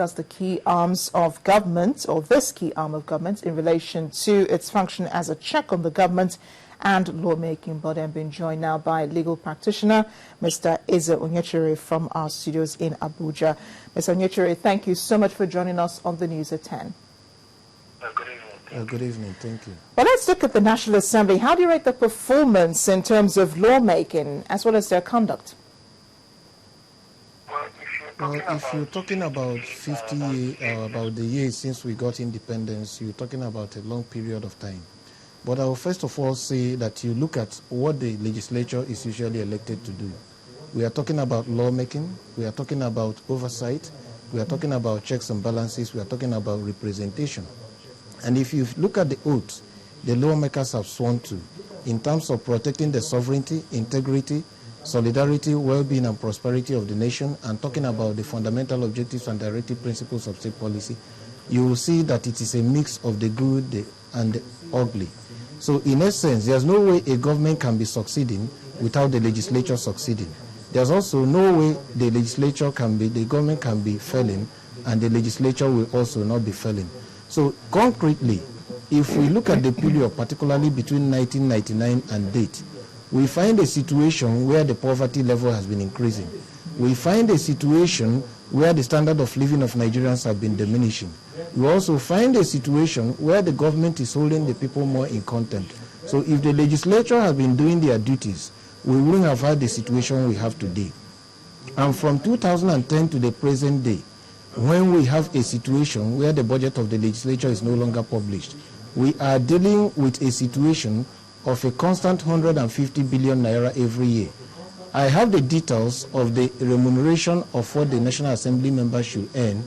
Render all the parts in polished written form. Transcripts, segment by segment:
discuss the key arms of government, or this key arm of government, in relation to its function as a check on the government and lawmaking body. I'm being joined now by legal practitioner Mr. Eze Onyechere from our studios in Abuja. Mr. Onyechere, thank you so much for joining us on the News at 10. Good evening. Good evening. Thank you. Well, let's look at the National Assembly. How do you rate the performance in terms of lawmaking as well as their conduct? Well, if you're talking about 50 years, about the years since we got independence, you're talking about a long period of time. But I will first of all say that you look at what the legislature is usually elected to do. We are talking about lawmaking, we are talking about oversight, we are talking about checks and balances, we are talking about representation. And if you look at the oaths the lawmakers have sworn to, in terms of protecting the sovereignty, integrity, solidarity, well-being and prosperity of the nation, and talking about the fundamental objectives and directive principles of state policy, you will see that it is a mix of the good and the ugly. So in essence, there's no way a government can be succeeding without the legislature succeeding. There's also no way the government can be failing, and the legislature will also not be failing. So concretely, if we look at the period, particularly between 1999 and date, we find a situation where the poverty level has been increasing. We find a situation where the standard of living of Nigerians have been diminishing. We also find a situation where the government is holding the people more in contempt. So if the legislature has been doing their duties, we wouldn't have had the situation we have today. And from 2010 to the present day, when we have a situation where the budget of the legislature is no longer published, we are dealing with a situation of a constant 150 billion naira every year. I have the details of the remuneration of what the National Assembly members should earn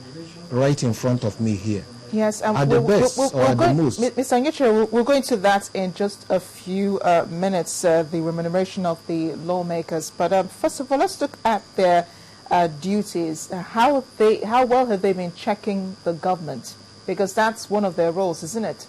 right in front of me here. Yes, at the best or at the most. Mr. Onyechere, we'll go into that in just a few minutes, the remuneration of the lawmakers. But first of all, let's look at their duties. How well have they been checking the government? Because that's one of their roles, isn't it?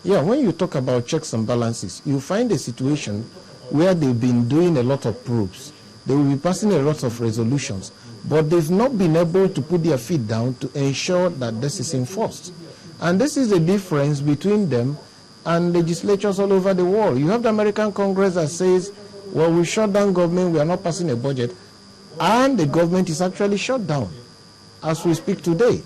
Yeah, when you talk about checks and balances, you find a situation where they've been doing a lot of probes. They will be passing a lot of resolutions, but they've not been able to put their feet down to ensure that this is enforced. And this is the difference between them and legislatures all over the world. You have the American Congress that says, well, we shut down government, we are not passing a budget, and the government is actually shut down as we speak today.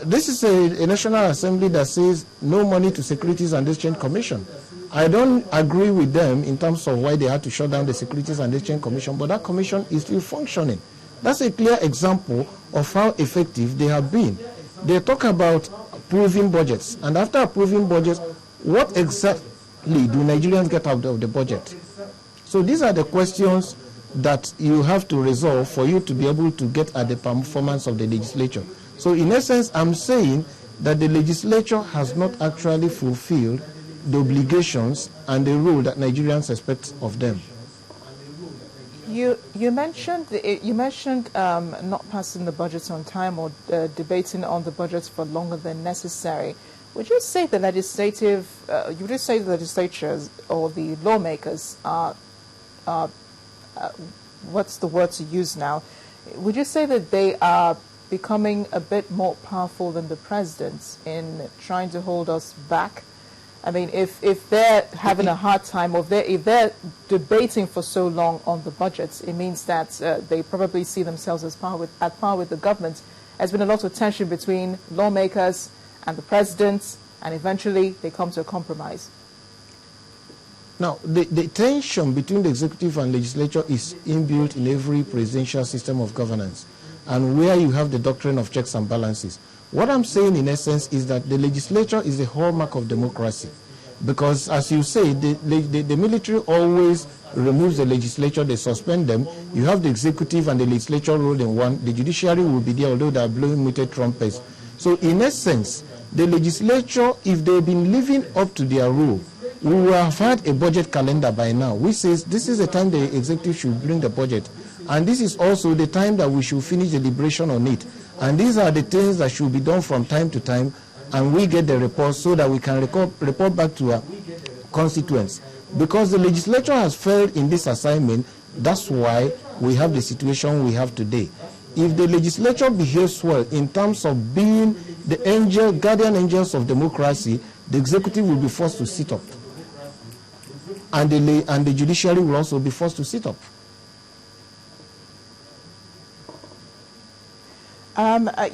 This is a National Assembly that says no money to Securities and Exchange Commission. I don't agree with them in terms of why they had to shut down the Securities and Exchange Commission, but that commission is still functioning. That's a clear example of how effective they have been. They talk about approving budgets, and after approving budgets, what exactly do Nigerians get out of the budget? So these are the questions that you have to resolve for you to be able to get at the performance of the legislature. So in essence, I'm saying that the legislature has not actually fulfilled the obligations and the role that Nigerians expect of them. You mentioned not passing the budgets on time or debating on the budgets for longer than necessary. Would you say the legislatures or the lawmakers are what's the word to use now? Would you say that they are becoming a bit more powerful than the president in trying to hold us back? I mean, if they're having a hard time, or if they're debating for so long on the budgets, it means that they probably see themselves at par with the government. There's been a lot of tension between lawmakers and the president, and eventually they come to a compromise. Now, the tension between the executive and legislature is inbuilt in every presidential system of governance, and where you have the doctrine of checks and balances. What I'm saying in essence is that the legislature is the hallmark of democracy, because as you say, the military always removes the legislature, they suspend them. You have the executive and the legislature rolled in one. The judiciary will be there, although they are blowing muted trumpets. So in essence, the legislature, if they've been living up to their role, we will have had a budget calendar by now, which says this is the time the executive should bring the budget. And this is also the time that we should finish the deliberation on it. And these are the things that should be done from time to time, and we get the report so that we can report back to our constituents. Because the legislature has failed in this assignment, that's why we have the situation we have today. if the legislature behaves well in terms of being the guardian angels of democracy, the executive will be forced to sit up. And the judiciary will also be forced to sit up.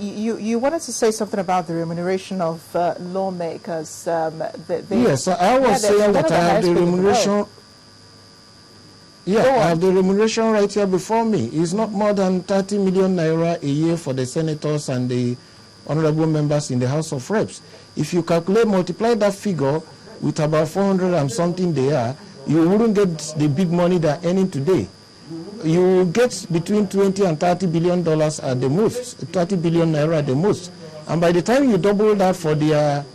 You wanted to say something about the remuneration of lawmakers. Yes, I was saying that I have the remuneration. Yeah, I have the remuneration right here before me. It's not more than 30 million naira a year for the senators and the honorable members in the House of Reps. If you multiply that figure with about 400 and something they are, you wouldn't get the big money they're earning today. You get between 20 and 30 billion dollars at the most, 30 billion naira at the most. And by the time you double that for their,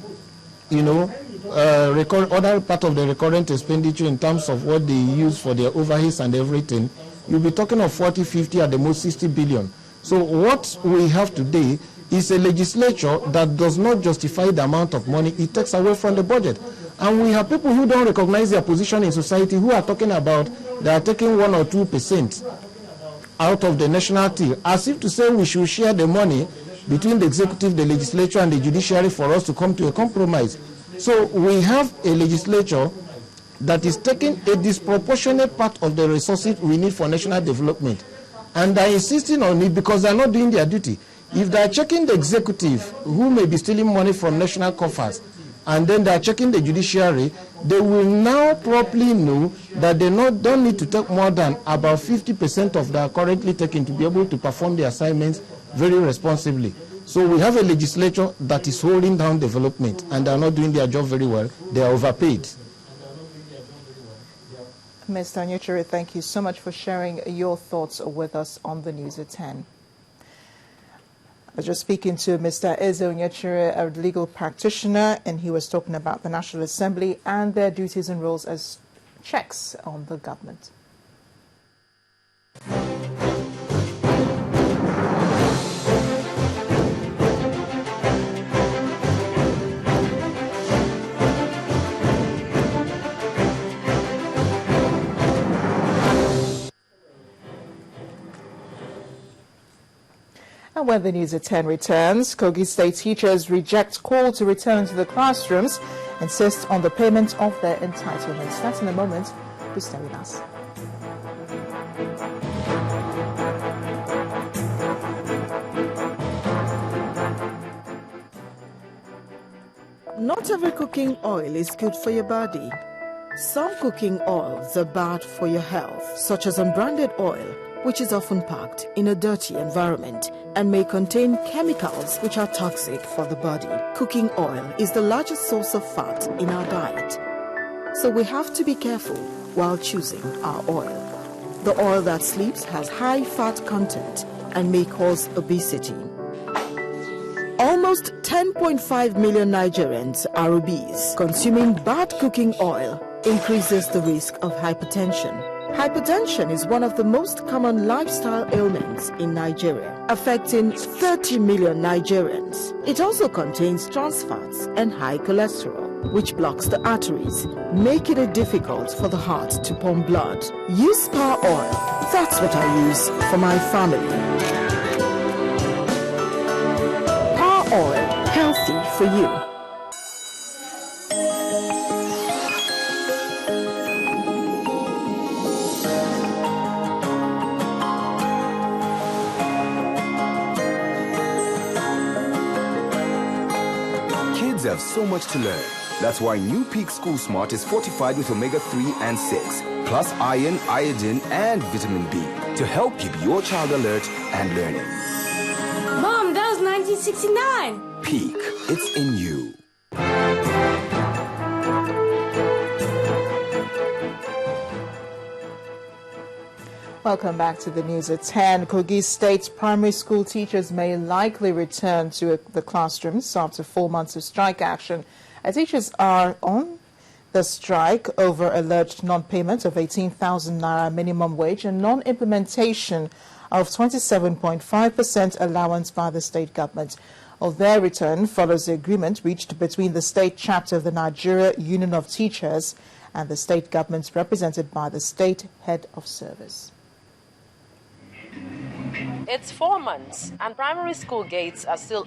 other part of the recurrent expenditure in terms of what they use for their overheads and everything, you'll be talking of 40, 50, at the most 60 billion. So what we have today is a legislature that does not justify the amount of money it takes away from the budget. And we have people who don't recognize their position in society who are talking about they are taking 1 or 2% out of the national till, as if to say we should share the money between the executive, the legislature, and the judiciary for us to come to a compromise. So we have a legislature that is taking a disproportionate part of the resources we need for national development. And they're insisting on it because they're not doing their duty. If they're checking the executive, who may be stealing money from national coffers, and then they're checking the judiciary, they will now properly know that they don't need to take more than about 50% of their currently taking to be able to perform the assignments very responsibly. So we have a legislature that is holding down development, and they're not doing their job very well. They are overpaid. Mr. Onyechere, thank you so much for sharing your thoughts with us on the News at 10. I was just speaking to Mr. Eze Onyechere, a legal practitioner, and he was talking about the National Assembly and their duties and roles as checks on the government. And when the News at 10 returns, Kogi State teachers reject call to return to the classrooms, insist on the payment of their entitlements. That's in a moment. Please stay with us. Not every cooking oil is good for your body. Some cooking oils are bad for your health, such as unbranded oil, which is often packed in a dirty environment and may contain chemicals which are toxic for the body. Cooking oil is the largest source of fat in our diet, so we have to be careful while choosing our oil. The oil that sleeps has high fat content and may cause obesity. Almost 10.5 million Nigerians are obese. Consuming bad cooking oil increases the risk of hypertension. Hypertension is one of the most common lifestyle ailments in Nigeria, affecting 30 million Nigerians. It also contains trans fats and high cholesterol, which blocks the arteries, making it difficult for the heart to pump blood. Use Power Oil. That's what I use for my family. Power Oil, healthy for you. Have so much to learn. That's why New Peak School Smart is fortified with omega-3 and 6, plus iron, iodine, and vitamin B to help keep your child alert and learning. Mom, that was 1969. Peak, it's in you. Welcome back to the News at 10. Kogi State primary school teachers may likely return to the classrooms after 4 months of strike action. Teachers are on the strike over alleged non-payment of 18,000 naira minimum wage and non-implementation of 27.5% allowance by the state government. Their return follows the agreement reached between the state chapter of the Nigeria Union of Teachers and the state government represented by the state head of service. It's 4 months, and primary school gates are still